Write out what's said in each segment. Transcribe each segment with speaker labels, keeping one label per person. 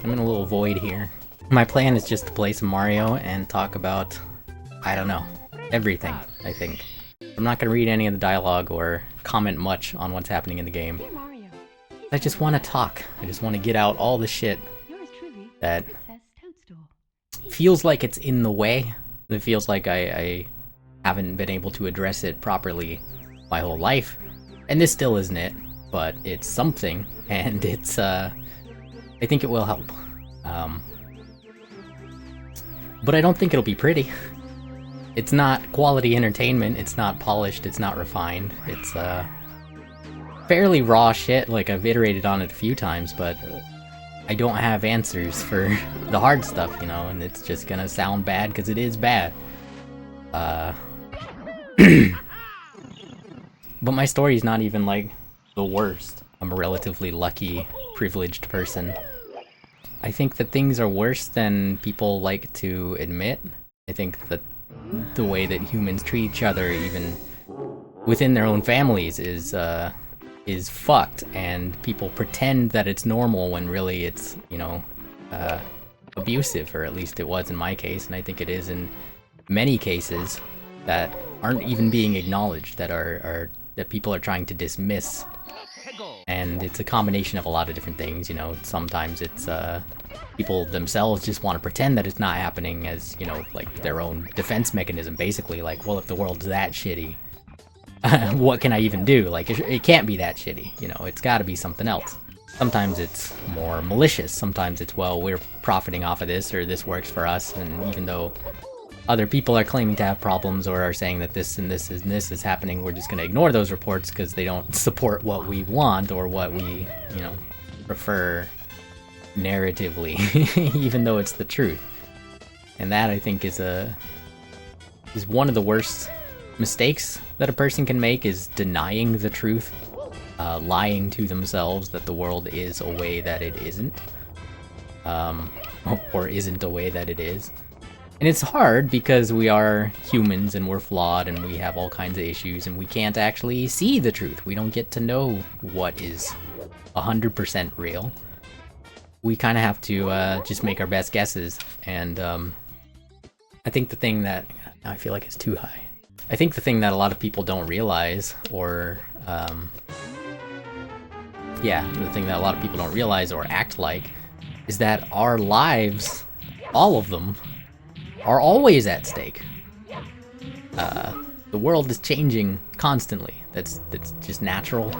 Speaker 1: I'm in a little void here. My plan is just to play some Mario and talk about, I don't know, everything, I think. I'm not gonna read any of the dialogue or comment much on what's happening in the game. I just want to talk. I just want to get out all the shit that feels like it's in the way. It feels like I haven't been able to address it properly my whole life. And this still isn't it, but it's something, and it's, I think it will help. But I don't think it'll be pretty. It's not quality entertainment, it's not polished, it's not refined. It's, fairly raw shit, like I've iterated on it a few times, but I don't have answers for the hard stuff, you know, and it's just gonna sound bad because it is bad. But my story's not even, like, the worst. I'm a relatively lucky, privileged person. I think that things are worse than people like to admit. I think that the way that humans treat each other, even within their own families, is fucked, and people pretend that it's normal when really it's, you know, abusive, or at least it was in my case, and I think it is in many cases that aren't even being acknowledged, that people are trying to dismiss. And it's a combination of a lot of different things, you know. Sometimes it's people themselves just want to pretend that it's not happening as, you know, like their own defense mechanism, basically. Like, well, if the world's that shitty, what can I even do? Like, it can't be that shitty, you know, it's gotta be something else. Sometimes it's more malicious, sometimes it's, well, we're profiting off of this, or this works for us, and even though other people are claiming to have problems or are saying that this and this and this is happening, we're just gonna ignore those reports because they don't support what we want or what we, you know, prefer narratively, even though it's the truth. And that, I think, is one of the worst mistakes that a person can make, is denying the truth, lying to themselves that the world is a way that it isn't, or isn't a way that it is. And it's hard because we are humans and we're flawed and we have all kinds of issues and we can't actually see the truth. We don't get to know what is 100% real. We kind of have to just make our best guesses. And I think the thing that, I feel like it's too high. I think the thing that a lot of people don't realize, or the thing that a lot of people don't realize or act like, is that our lives, all of them, are always at stake. The world is changing constantly. That's just natural.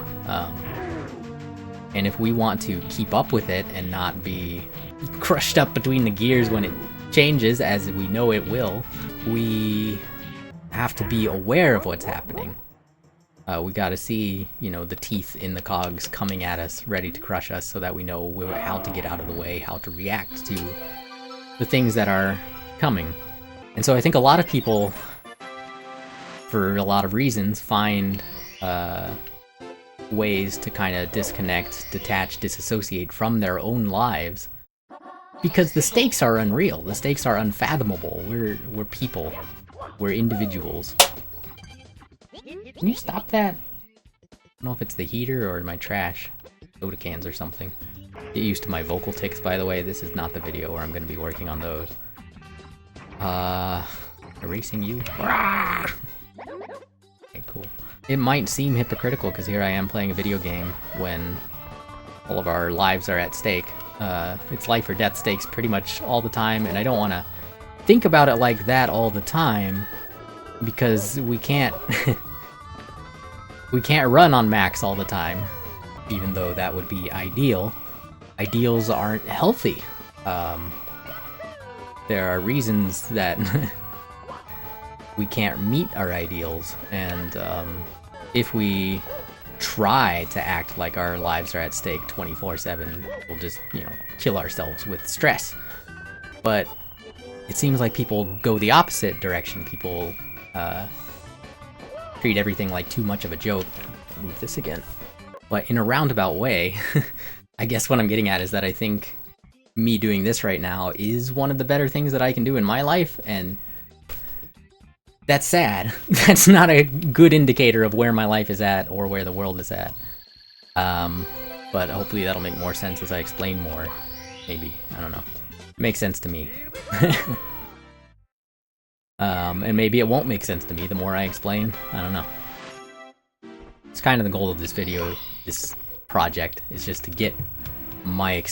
Speaker 1: And if we want to keep up with it and not be crushed up between the gears when it changes, as we know it will, we have to be aware of what's happening. We gotta see, you know, the teeth in the cogs coming at us, ready to crush us, so that we know how to get out of the way, how to react to the things that are coming. And so I think a lot of people, for a lot of reasons, find ways to kind of disconnect, detach, disassociate from their own lives, because the stakes are unreal. The stakes are unfathomable. We're people. We're individuals. Can you stop that? I don't know if it's the heater or my trash. Soda cans or something. Get used to my vocal tics, by the way. This is not the video where I'm going to be working on those. Erasing you? Okay, cool. It might seem hypocritical because here I am playing a video game when all of our lives are at stake. It's life or death stakes pretty much all the time, and I don't want to think about it like that all the time, because we can't we can't run on max all the time, even though that would be ideal. Ideals aren't healthy. There are reasons that we can't meet our ideals, and if we try to act like our lives are at stake 24/7, we'll just, you know, kill ourselves with stress. But it seems like people go the opposite direction. People treat everything like too much of a joke. Move this again. But in a roundabout way, I guess what I'm getting at is that I think me doing this right now is one of the better things that I can do in my life, and that's sad. That's not a good indicator of where my life is at or where the world is at. But hopefully that'll make more sense as I explain more. maybe. I don't know. It makes sense to me. And maybe it won't make sense to me the more I explain. I don't know. It's kind of the goal of this video, this project, is just to get my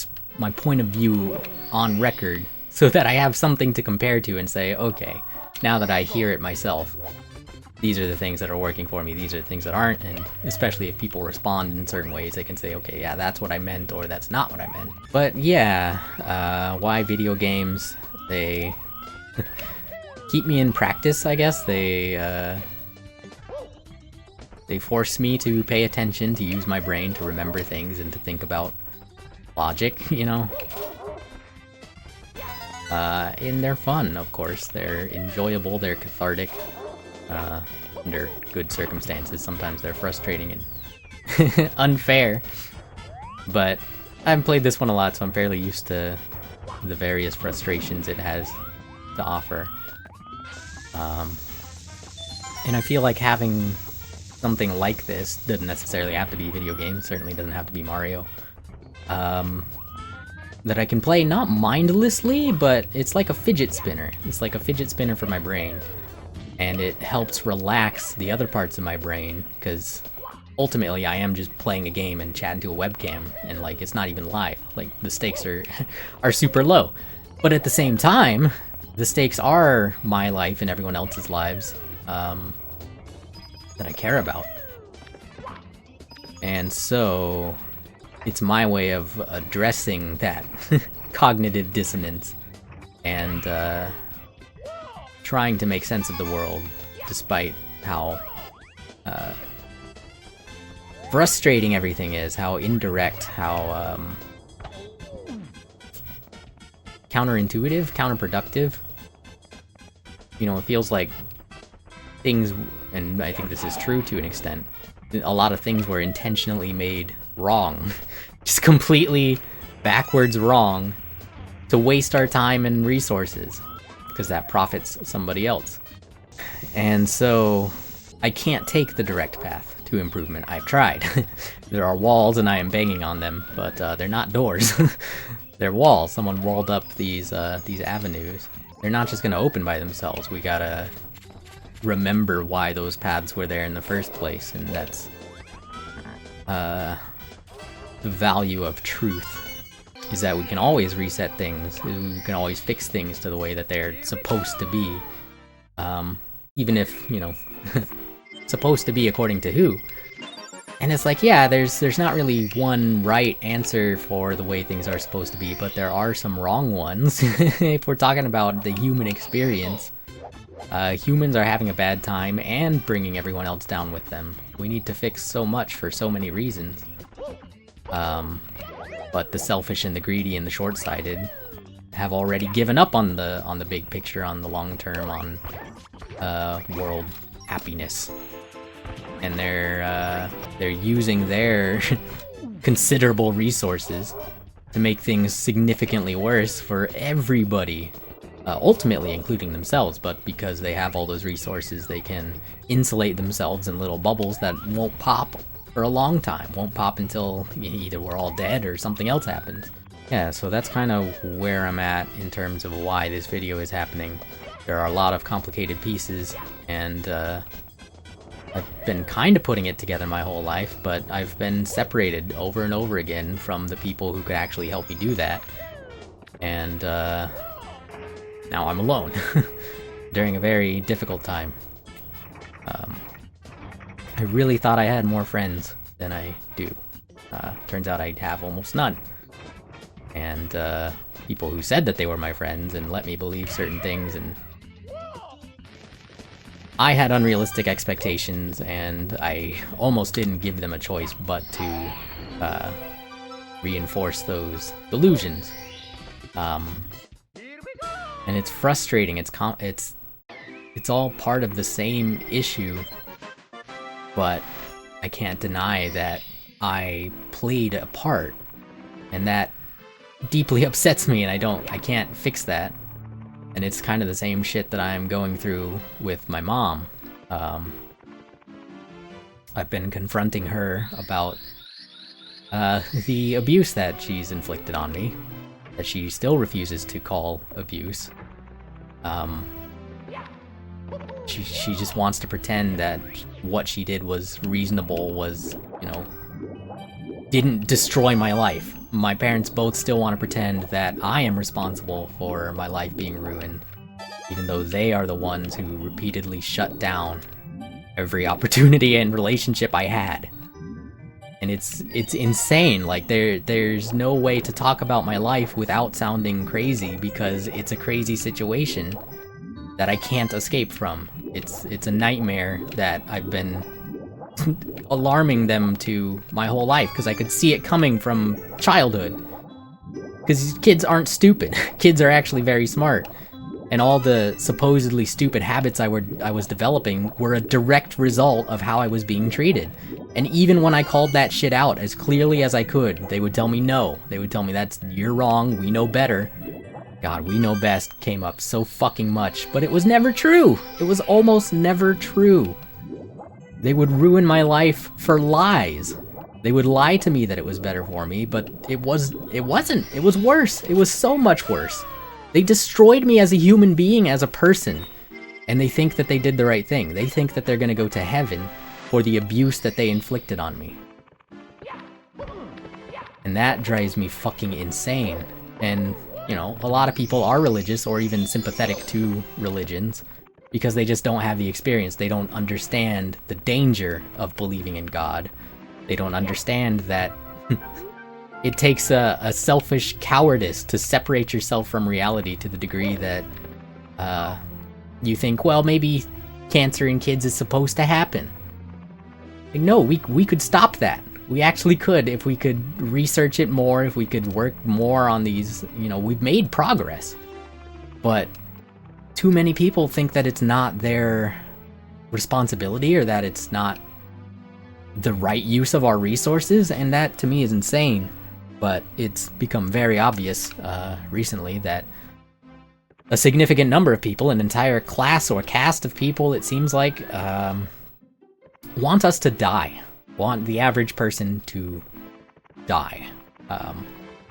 Speaker 1: point of view on record so that I have something to compare to and say, okay, now that I hear it myself, these are the things that are working for me, these are the things that aren't, and especially if people respond in certain ways, they can say, okay, yeah, that's what I meant, or that's not what I meant. But yeah, why video games? They keep me in practice, I guess. They force me to pay attention, to use my brain, to remember things, and to think about logic, you know? And they're fun, of course. They're enjoyable, they're cathartic. Under good circumstances. Sometimes they're frustrating and unfair. But I haven't played this one a lot, so I'm fairly used to the various frustrations it has to offer. And I feel like having something like this doesn't necessarily have to be video games, certainly doesn't have to be Mario. That I can play not mindlessly, but it's like a fidget spinner. It's like a fidget spinner for my brain. And it helps relax the other parts of my brain, because ultimately I am just playing a game and chatting to a webcam, and like it's not even live. Like the stakes are super low. But at the same time, the stakes are my life and everyone else's lives that I care about. And so it's my way of addressing that cognitive dissonance and trying to make sense of the world, despite how frustrating everything is, how indirect, how counterintuitive, counterproductive. You know, it feels like things, and I think this is true to an extent, a lot of things were intentionally made wrong. Just completely backwards wrong to waste our time and resources, because that profits somebody else. And so I can't take the direct path to improvement. I've tried. There are walls and I am banging on them, but they're not doors. They're walls. Someone walled up these avenues. They're not just gonna open by themselves. We gotta remember why those paths were there in the first place, and that's the value of truth. Is that we can always reset things, we can always fix things to the way that they're supposed to be. Even if, you know, supposed to be according to who. And it's like, yeah, there's not really one right answer for the way things are supposed to be, but there are some wrong ones. If we're talking about the human experience, humans are having a bad time and bringing everyone else down with them. We need to fix so much for so many reasons. But the selfish and the greedy and the short-sighted have already given up on the big picture, on the long term, on world happiness, and they're using their considerable resources to make things significantly worse for everybody, ultimately including themselves. But because they have all those resources, they can insulate themselves in little bubbles that won't pop for a long time, won't pop until either we're all dead or something else happens. Yeah, so that's kind of where I'm at in terms of why this video is happening. There are a lot of complicated pieces, and I've been kind of putting it together my whole life, but I've been separated over and over again from the people who could actually help me do that. And now I'm alone during a very difficult time. I really thought I had more friends than I do. Turns out I have almost none. And people who said that they were my friends and let me believe certain things, and I had unrealistic expectations, and I almost didn't give them a choice but to reinforce those delusions. And it's frustrating. It's all part of the same issue, but I can't deny that I played a part, and that deeply upsets me, and I can't fix that. And it's kind of the same shit that I'm going through with my mom. I've been confronting her about the abuse that she's inflicted on me, that she still refuses to call abuse. She just wants to pretend that what she did was reasonable, was, you know, didn't destroy my life. My parents both still want to pretend that I am responsible for my life being ruined, even though they are the ones who repeatedly shut down every opportunity and relationship I had. And it's insane. Like, there's no way to talk about my life without sounding crazy, because it's a crazy situation that I can't escape from. It's a nightmare that I've been alarming them to my whole life, because I could see it coming from childhood. Because kids aren't stupid. Kids are actually very smart. And all the supposedly stupid habits I was developing were a direct result of how I was being treated. And even when I called that shit out as clearly as I could, they would tell me no. They would tell me, you're wrong, we know better. God, we know best came up so fucking much, but it was never true. It was almost never true. They would ruin my life for lies. They would lie to me that it was better for me, but it wasn't. It was worse. It was so much worse. They destroyed me as a human being, as a person, and they think that they did the right thing. They think that they're gonna go to heaven for the abuse that they inflicted on me. And that drives me fucking insane. And, you know, a lot of people are religious or even sympathetic to religions because they just don't have the experience. They don't understand the danger of believing in God. They don't understand that it takes a selfish cowardice to separate yourself from reality to the degree that you think, well, maybe cancer in kids is supposed to happen. Like, no, we could stop that. We actually could, if we could research it more, if we could work more on these, you know, we've made progress. But too many people think that it's not their responsibility, or that it's not the right use of our resources, and that to me is insane. But it's become very obvious recently that a significant number of people, an entire class or cast of people, it seems like, want us to die. Want the average person to die.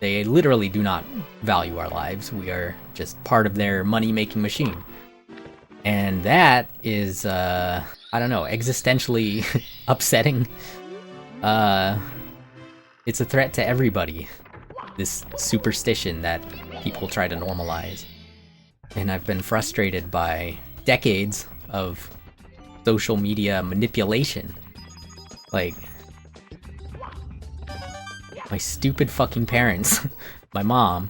Speaker 1: They literally do not value our lives. We are just part of their money-making machine. And that is, I don't know, existentially upsetting. It's a threat to everybody, this superstition that people try to normalize. And I've been frustrated by decades of social media manipulation. Like, my stupid fucking parents, my mom,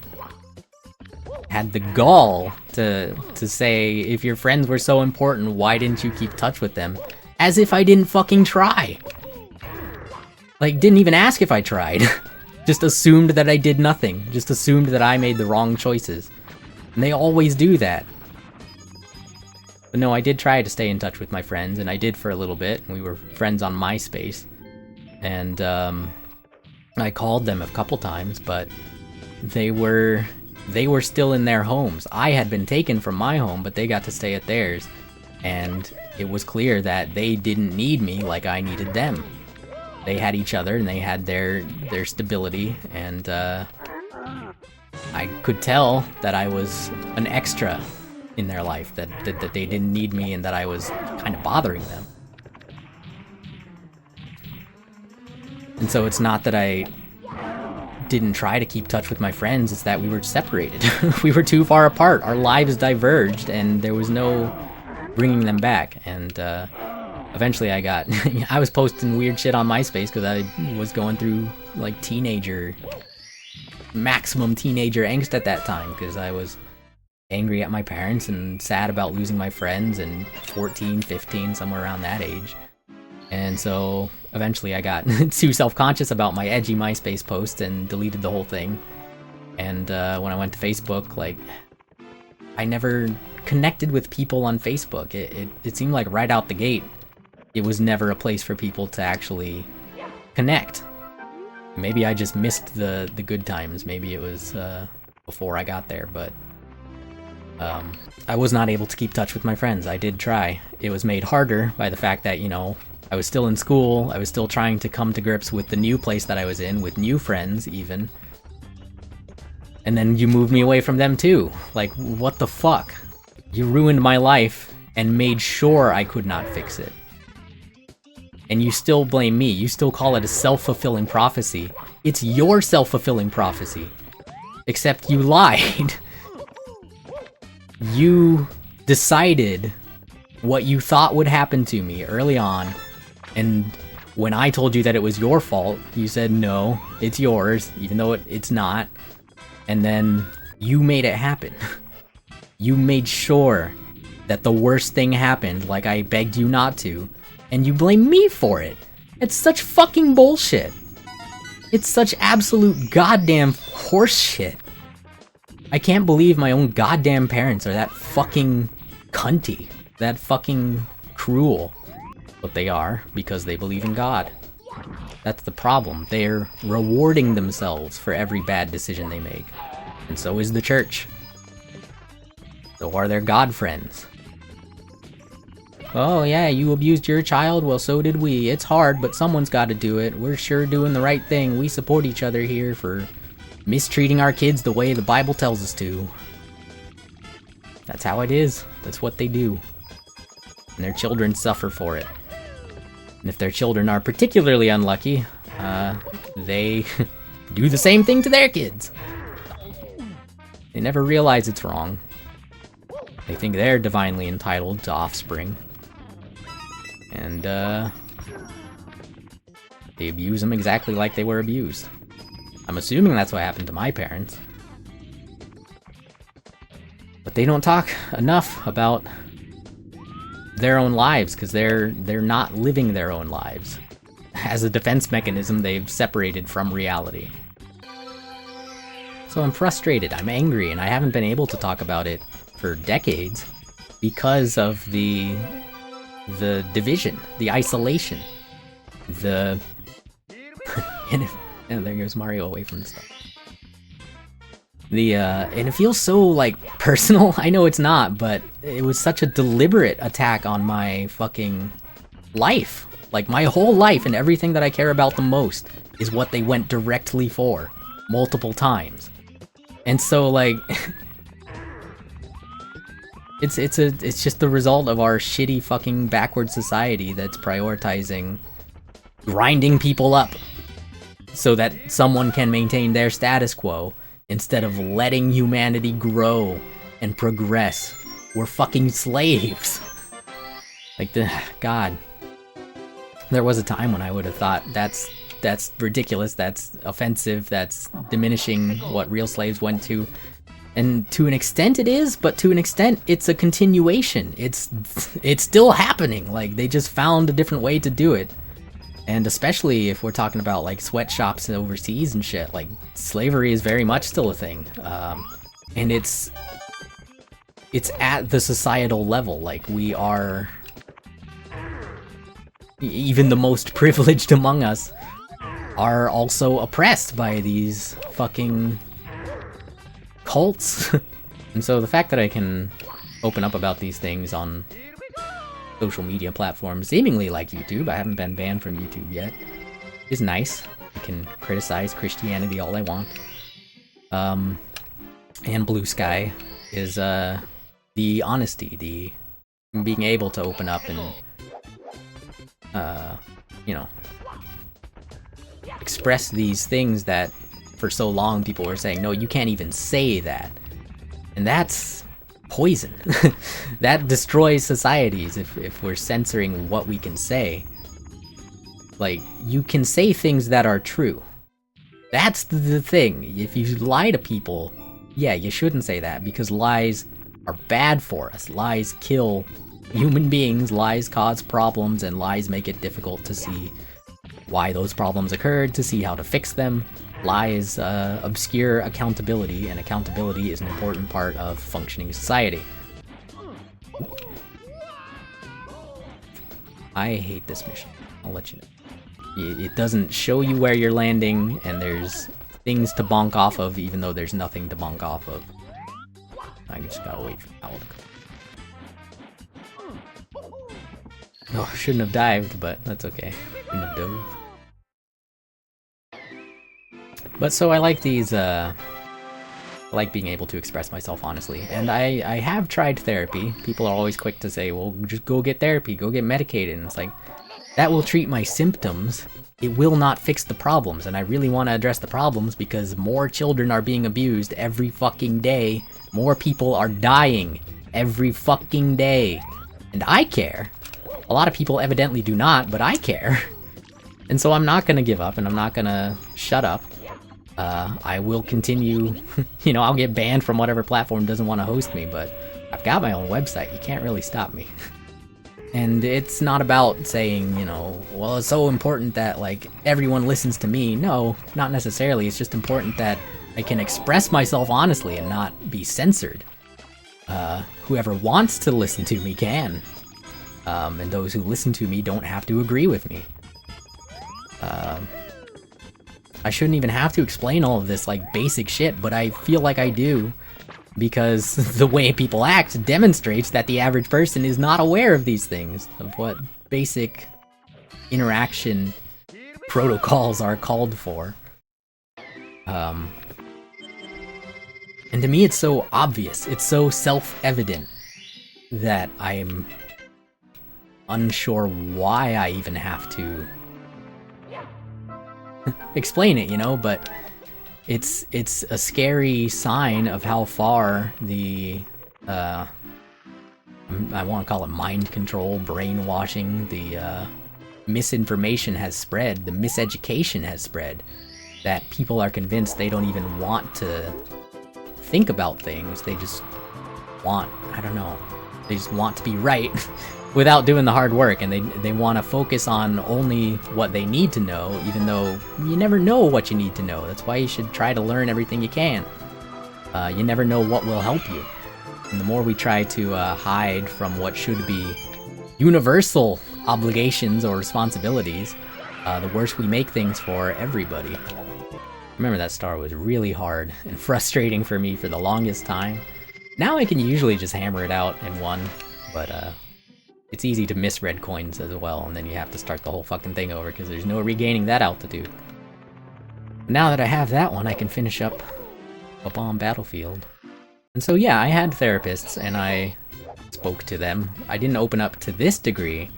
Speaker 1: had the gall to say, if your friends were so important, why didn't you keep touch with them? As if I didn't fucking try. Like, didn't even ask if I tried. Just assumed that I did nothing. Just assumed that I made the wrong choices. And they always do that. But no, I did try to stay in touch with my friends, and I did for a little bit. We were friends on MySpace. And I called them a couple times, but they were still in their homes. I had been taken from my home, but they got to stay at theirs. And it was clear that they didn't need me like I needed them. They had each other, and they had their stability, and I could tell that I was an extra in their life, that they didn't need me, and that I was kind of bothering them. And so it's not that I didn't try to keep touch with my friends, it's that we were separated. We were too far apart. Our lives diverged, and there was no bringing them back. And eventually I was posting weird shit on MySpace because I was going through, like, maximum teenager angst at that time, because I was angry at my parents and sad about losing my friends, and 14, 15, somewhere around that age. And so eventually I got too self-conscious about my edgy MySpace post and deleted the whole thing. And when I went to Facebook, like, I never connected with people on Facebook. It seemed like right out the gate, it was never a place for people to actually connect. Maybe I just missed the good times. Maybe it was before I got there, but I was not able to keep touch with my friends. I did try. It was made harder by the fact that, you know, I was still in school. I was still trying to come to grips with the new place that I was in, with new friends even. And then you moved me away from them too. Like, what the fuck? You ruined my life and made sure I could not fix it. And you still blame me. You still call it a self-fulfilling prophecy. It's your self-fulfilling prophecy. Except you lied. You decided what you thought would happen to me early on, and when I told you that it was your fault, you said, no, it's yours, even though it's not. And then you made it happen. You made sure that the worst thing happened, like I begged you not to, and you blame me for it. It's such fucking bullshit. It's such absolute goddamn horse shit. I can't believe my own goddamn parents are that fucking cunty. That fucking cruel. But they are, because they believe in God. That's the problem. They're rewarding themselves for every bad decision they make. And so is the church. So are their God friends. Oh yeah, you abused your child? Well, so did we. It's hard, but someone's gotta do it. We're sure doing the right thing. We support each other here for mistreating our kids the way the Bible tells us to. That's how it is. That's what they do. And their children suffer for it. And if their children are particularly unlucky, they do the same thing to their kids. They never realize it's wrong. They think they're divinely entitled to offspring. And, they abuse them exactly like they were abused. I'm assuming that's what happened to my parents. But they don't talk enough about their own lives, because they're not living their own lives. As a defense mechanism, they've separated from reality. So I'm frustrated, I'm angry, and I haven't been able to talk about it for decades because of the division, the isolation, the... and there goes Mario away from the stuff. And it feels so, like, personal. I know it's not, but it was such a deliberate attack on my fucking life. Like, my whole life and everything that I care about the most is what they went directly for. Multiple times. And so, like... it's just the result of our shitty fucking backward society that's prioritizing grinding people up so that someone can maintain their status quo instead of letting humanity grow and progress. We're fucking slaves. Like, God. There was a time when I would have thought that's ridiculous, that's offensive, that's diminishing what real slaves went to. And to an extent it is, but to an extent it's a continuation. It's still happening. Like, they just found a different way to do it. And especially if we're talking about, like, sweatshops overseas and shit, like, slavery is very much still a thing. And it's at the societal level. Like, we are... even the most privileged among us are also oppressed by these fucking cults. And so the fact that I can open up about these things on social media platforms, seemingly like YouTube, I haven't been banned from YouTube yet, is nice. I can criticize Christianity all I want. And Blue Sky is the honesty, the being able to open up and you know, express these things that for so long people were saying, no, you can't even say that. And that's poison. That destroys societies if we're censoring what we can say. Like, you can say things that are true. That's the thing. If you lie to people, yeah, you shouldn't say that, because lies are bad for us. Lies kill human beings, lies cause problems, and lies make it difficult to see why those problems occurred, to see how to fix them. Lies obscure accountability, and accountability is an important part of functioning society. I hate this mission. I'll let you know. It doesn't show you where you're landing, and there's things to bonk off of, even though there's nothing to bonk off of. I just gotta wait for the owl to come. Oh, shouldn't have dived, but that's okay. Shouldn't have dove. But so I like these I like being able to express myself honestly. And I have tried therapy. People are always quick to say, well, just go get therapy, go get medicated. And it's like, that will treat my symptoms. It will not fix the problems. And I really want to address the problems because more children are being abused every fucking day. More people are dying every fucking day. And I care. A lot of people evidently do not, but I care. And so I'm not gonna give up, and I'm not gonna shut up. I will continue, you know, I'll get banned from whatever platform doesn't want to host me, but I've got my own website. You can't really stop me. And it's not about saying, you know, well, it's so important that, like, everyone listens to me. No, not necessarily. It's just important that I can express myself honestly and not be censored. Whoever wants to listen to me can. And those who listen to me don't have to agree with me. I shouldn't even have to explain all of this, like, basic shit, but I feel like I do. Because the way people act demonstrates that the average person is not aware of these things, of what basic interaction protocols are called for. And to me it's so obvious, it's so self-evident that I'm unsure why I even have to explain it, you know, but it's a scary sign of how far the, I want to call it mind control, brainwashing, the misinformation has spread, the miseducation has spread, that people are convinced they don't even want to think about things, they just want, I don't know, they just want to be right without doing the hard work, and they want to focus on only what they need to know, even though you never know what you need to know. That's why you should try to learn everything you can. You never know what will help you. And the more we try to hide from what should be universal obligations or responsibilities, the worse we make things for everybody. Remember, that star was really hard and frustrating for me for the longest time. Now I can usually just hammer it out in one, but it's easy to miss red coins as well, and then you have to start the whole fucking thing over because there's no regaining that altitude. Now that I have that one, I can finish up a bomb battlefield. And so yeah, I had therapists, and I spoke to them. I didn't open up to this degree,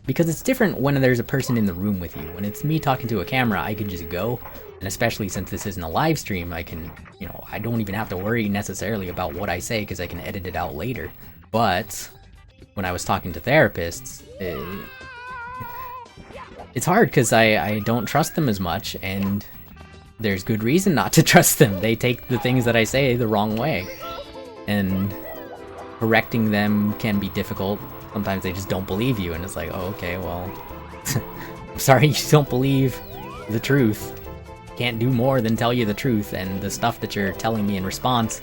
Speaker 1: because it's different when there's a person in the room with you. When it's me talking to a camera, I can just go, and especially since this isn't a live stream, I can, you know, I don't even have to worry necessarily about what I say because I can edit it out later. But when I was talking to therapists, it's hard because I don't trust them as much, and there's good reason not to trust them. They take the things that I say the wrong way, and correcting them can be difficult. Sometimes they just don't believe you, and it's like, oh, okay, well, I'm sorry you don't believe the truth. Can't do more than tell you the truth, and the stuff that you're telling me in response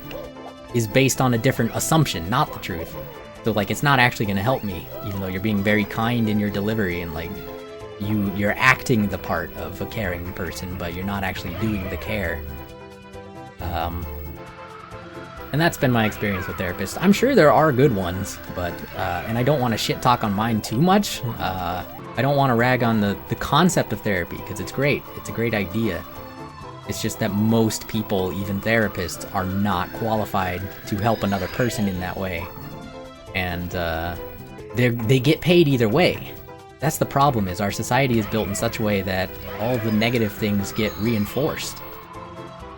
Speaker 1: is based on a different assumption, not the truth. So, like, it's not actually gonna help me, even though you're being very kind in your delivery, and, like, you're acting the part of a caring person, but you're not actually doing the care. And that's been my experience with therapists. I'm sure there are good ones, but, and I don't want to shit talk on mine too much. I don't want to rag on the concept of therapy, because it's great. It's a great idea. It's just that most people, even therapists, are not qualified to help another person in that way. And they get paid either way. That's the problem, is our society is built in such a way that all the negative things get reinforced.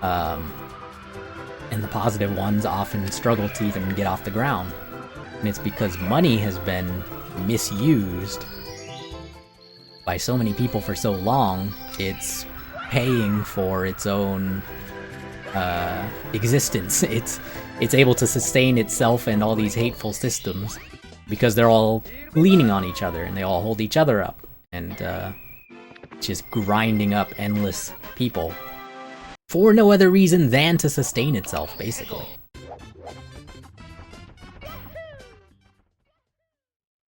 Speaker 1: And the positive ones often struggle to even get off the ground. And it's because money has been misused by so many people for so long, it's paying for its own existence. It's able to sustain itself and all these hateful systems because they're all leaning on each other and they all hold each other up, and just grinding up endless people for no other reason than to sustain itself, basically.